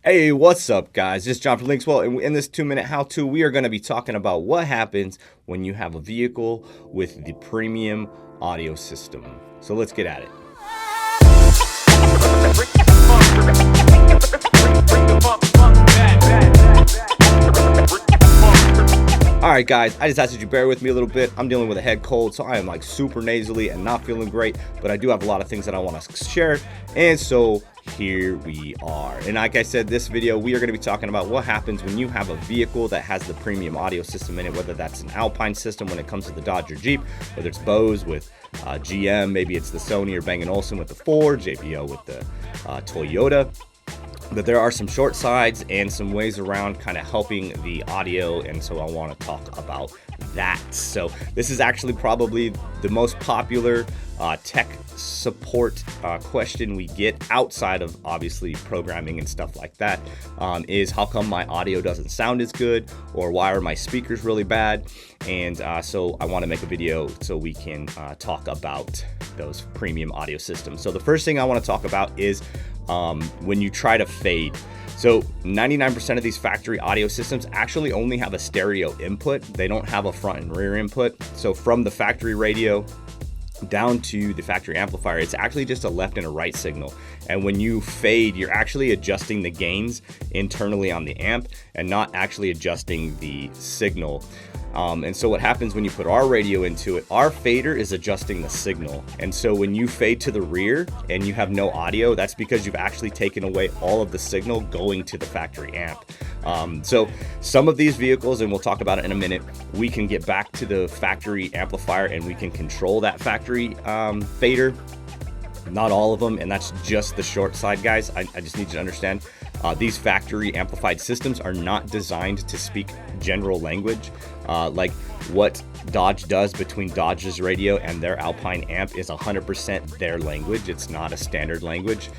Hey, what's up, guys? This is John from Linkswell, and in this 2-minute how-to, we are going to be talking about what happens when you have a vehicle with the premium audio system. So let's get at it. Alright guys, I just asked you to bear with me a little bit. I'm dealing with a head cold, so I am like super nasally and not feeling great, but I do have a lot of things that I want to share, and so here we are. And like I said, this video we are going to be talking about what happens when you have a vehicle that has the premium audio system in it, whether that's an Alpine system when it comes to the Dodge or Jeep, whether it's Bose with GM, maybe it's the Sony or Bang & Olufsen with the Ford, JBL with the Toyota. But there are some short sides and some ways around kind of helping the audio, and so I want to talk about that. So this is actually probably the most popular tech support question we get outside of obviously programming and stuff like that, is how come my audio doesn't sound as good, or why are my speakers really bad? And so I want to make a video so we can talk about those premium audio systems. So the first thing I want to talk about is when you try to fade. So 99% of these factory audio systems actually only have a stereo input. They don't have a front and rear input. So from the factory radio down to the factory amplifier, it's actually just a left and a right signal. And when you fade, you're actually adjusting the gains internally on the amp and not actually adjusting the signal. And so what happens when you put our radio into it, our fader is adjusting the signal. And so when you fade to the rear and you have no audio, that's because you've actually taken away all of the signal going to the factory amp. So some of these vehicles, and we'll talk about it in a minute, we can get back to the factory amplifier and we can control that factory fader. Not all of them, and that's just the short side, guys. I just need you to understand, these factory amplified systems are not designed to speak general language. Like what Dodge does between Dodge's radio and their Alpine amp is 100% their language. It's not a standard language.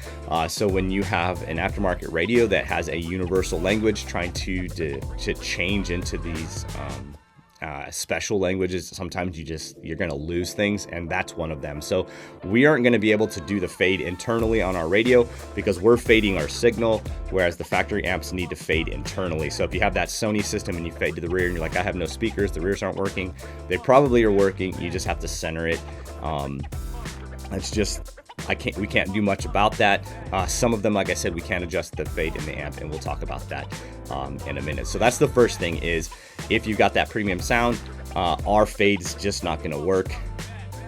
So when you have an aftermarket radio that has a universal language trying to change into these special languages, sometimes you're going to lose things, and that's one of them. So we aren't going to be able to do the fade internally on our radio because we're fading our signal, whereas the factory amps need to fade internally. So if you have that Sony system and you fade to the rear and you're like, I have no speakers, the rears aren't working, they probably are working. You just have to center it. It's just, we can't do much about that. Some of them, like I said, we can adjust the fade in the amp, and we'll talk about that in a minute. So that's the first thing, is if you've got that premium sound, our fade's just not going to work.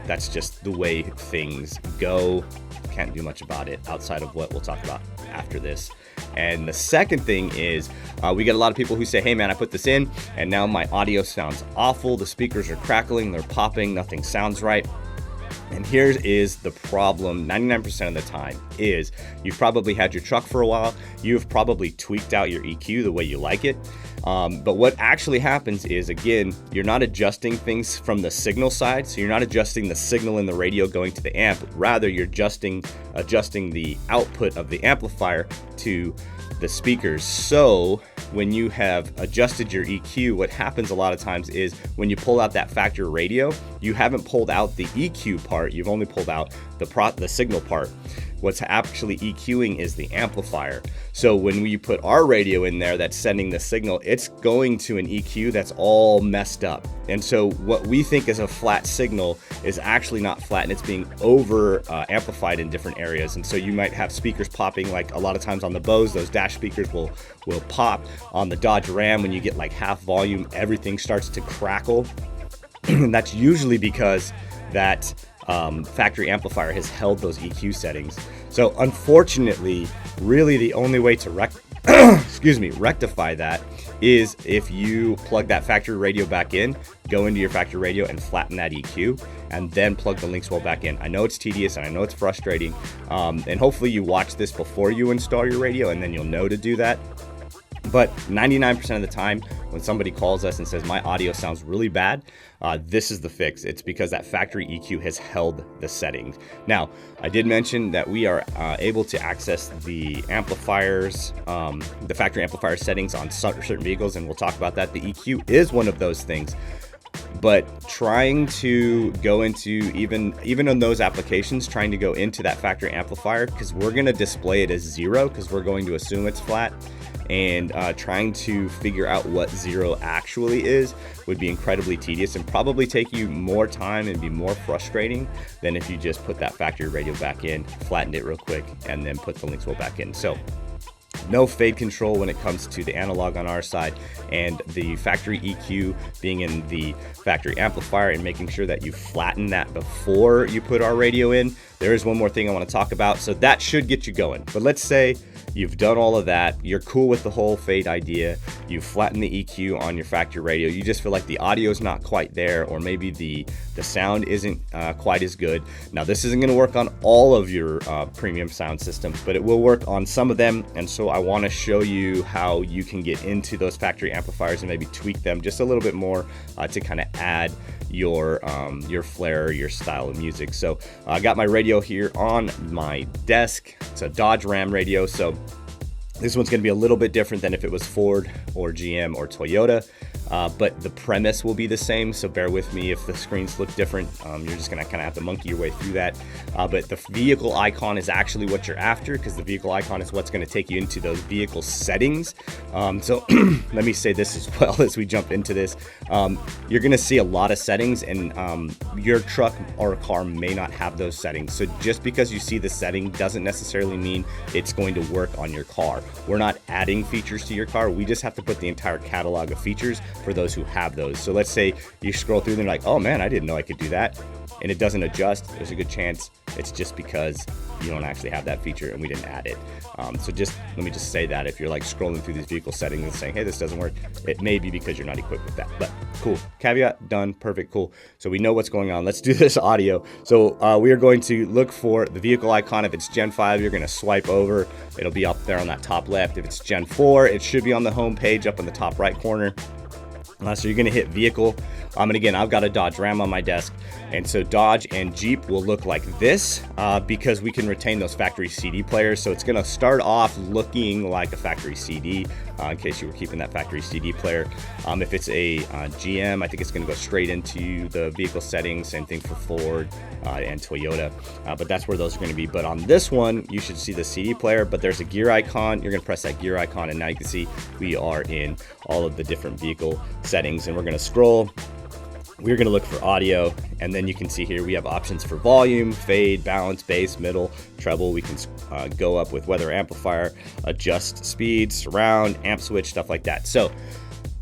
That's just the way things go. Can't do much about it outside of what we'll talk about after this. And the second thing is, we get a lot of people who say, hey man, I put this in and now my audio sounds awful. The speakers are crackling, they're popping, nothing sounds right. And here is the problem 99% of the time is you've probably had your truck for a while. You've probably tweaked out your EQ the way you like it. But what actually happens is, again, you're not adjusting things from the signal side. So you're not adjusting the signal in the radio going to the amp. Rather, you're adjusting the output of the amplifier to the speakers. So when you have adjusted your EQ, what happens a lot of times is when you pull out that factory radio, you haven't pulled out the EQ part, you've only pulled out the signal part. What's actually EQing is the amplifier. So when we put our radio in there that's sending the signal, it's going to an EQ that's all messed up. And so what we think is a flat signal is actually not flat, and it's being over amplified in different areas. And so you might have speakers popping, like a lot of times on the Bose, those dash speakers will pop. On the Dodge Ram, when you get like half volume, everything starts to crackle. And that's usually because that factory amplifier has held those EQ settings. So unfortunately, really the only way to rectify that is if you plug that factory radio back in, go into your factory radio and flatten that EQ, and then plug the Linkswell back in. I know it's tedious and I know it's frustrating, and hopefully you watch this before you install your radio, and then you'll know to do that. But 99% of the time, when somebody calls us and says, my audio sounds really bad, this is the fix. It's because that factory EQ has held the settings. Now, I did mention that we are able to access the amplifiers, the factory amplifier settings on certain vehicles, and we'll talk about that. The EQ is one of those things. But trying to go into even in those applications, trying to go into that factory amplifier, because we're going to display it as 0 because we're going to assume it's flat, and trying to figure out what 0 actually is would be incredibly tedious and probably take you more time and be more frustrating than if you just put that factory radio back in, flattened it real quick, and then put the Linkswell back in. So no fade control when it comes to the analog on our side, and the factory EQ being in the factory amplifier and making sure that you flatten that before you put our radio in. There is one more thing I want to talk about, so that should get you going. But let's say you've done all of that, you're cool with the whole fade idea, you flatten the EQ on your factory radio, you just feel like the audio is not quite there, or maybe the sound isn't quite as good. Now, this isn't going to work on all of your premium sound systems, but it will work on some of them, and so I want to show you how you can get into those factory amplifiers and maybe tweak them just a little bit more to kind of add your flair, your style of music. So I got my radio here on my desk. It's a Dodge Ram radio, so this one's going to be a little bit different than if it was Ford or GM or Toyota, but the premise will be the same, so bear with me if the screens look different. You're just going to kind of have to monkey your way through that, but the vehicle icon is actually what you're after, because the vehicle icon is what's going to take you into those vehicle settings. So let me say this as well as we jump into this. You're going to see a lot of settings, and your truck or car may not have those settings, so just because you see the setting doesn't necessarily mean it's going to work on your car. We're not adding features to your car, we just have to put the entire catalog of features for those who have those. So let's say you scroll through them like, oh man, I didn't know I could do that, and it doesn't adjust. There's a good chance it's just because you don't actually have that feature and we didn't add it. So just let me just say that if you're like scrolling through these vehicle settings and saying, hey, this doesn't work, it may be because you're not equipped with that. But cool, caveat done, perfect, cool. So we know what's going on. Let's do this audio. So we are going to look for the vehicle icon. If it's Gen 5, you're going to swipe over. It'll be up there on that top left. If it's Gen 4, it should be on the home page up in the top right corner. So you're going to hit vehicle. And again, I've got a Dodge Ram on my desk, and so Dodge and Jeep will look like this because we can retain those factory CD players. So it's going to start off looking like a factory CD in case you were keeping that factory CD player. If it's a GM, I think it's going to go straight into the vehicle settings. Same thing for Ford and Toyota, but that's where those are going to be. But on this one, you should see the CD player, but there's a gear icon. You're going to press that gear icon, and now you can see we are in all of the different vehicle settings, and we're going to scroll. We're going to look for audio, and then you can see here we have options for volume, fade, balance, bass, middle, treble. We can go up with weather amplifier, adjust speed, surround, amp switch, stuff like that. So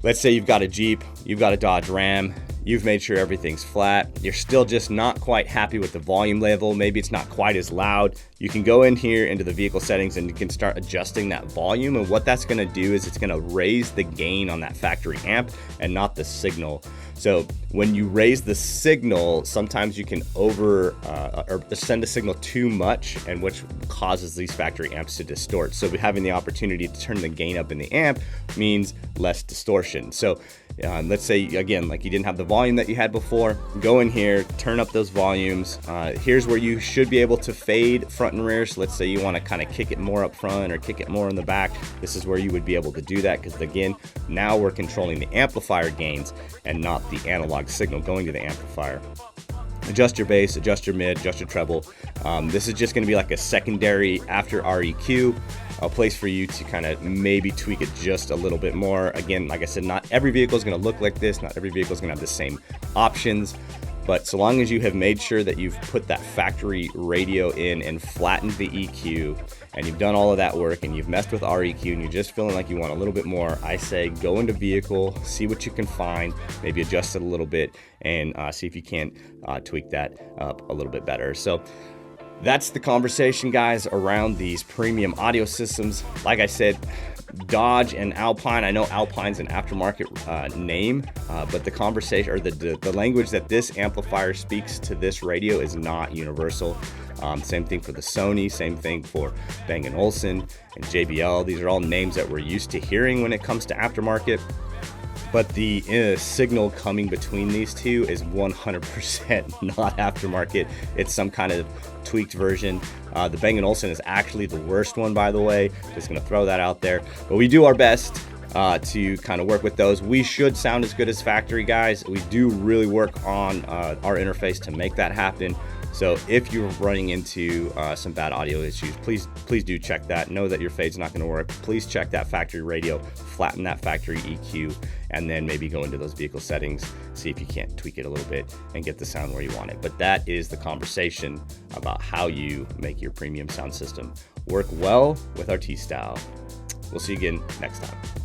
let's say you've got a Jeep, you've got a Dodge Ram, you've made sure everything's flat, you're still just not quite happy with the volume level, maybe it's not quite as loud. You can go in here into the vehicle settings and you can start adjusting that volume, and what that's going to do is it's going to raise the gain on that factory amp and not the signal. So when you raise the signal, sometimes you can or send a signal too much, and which causes these factory amps to distort. So having the opportunity to turn the gain up in the amp means less distortion. So let's say, again, like you didn't have the volume that you had before, go in here, turn up those volumes. Here's where you should be able to fade front and rear. So let's say you want to kind of kick it more up front or kick it more in the back. This is where you would be able to do that, because again, now we're controlling the amplifier gains and not the analog signal going to the amplifier. Adjust your bass, adjust your mid, adjust your treble. This is just going to be like a secondary after REQ, a place for you to kind of maybe tweak it just a little bit more. Again, like I said, not every vehicle is going to look like this. Not every vehicle is going to have the same options. But so long as you have made sure that you've put that factory radio in and flattened the EQ, and you've done all of that work, and you've messed with REQ, and you're just feeling like you want a little bit more, I say go into vehicle, see what you can find, maybe adjust it a little bit, and see if you can't tweak that up a little bit better. So that's the conversation, guys, around these premium audio systems. Like I said, Dodge and Alpine, I know Alpine's an aftermarket name, but the conversation, or the language that this amplifier speaks to this radio is not universal. Same thing for the Sony, same thing for Bang & Olufsen and JBL. These are all names that we're used to hearing when it comes to aftermarket. But the signal coming between these two is 100% not aftermarket. It's some kind of tweaked version. The Bang & Olufsen is actually the worst one, by the way. Just gonna throw that out there. But we do our best. to kind of work with those. We should sound as good as factory, guys. We do really work on our interface to make that happen. So if you're running into some bad audio issues, please do check that. Know that your fade's not going to work. Please check that factory radio, flatten that factory EQ, and then maybe go into those vehicle settings, see if you can't tweak it a little bit and get the sound where you want it. But that is the conversation about how you make your premium sound system work well with our T-Style. We'll see you again next time.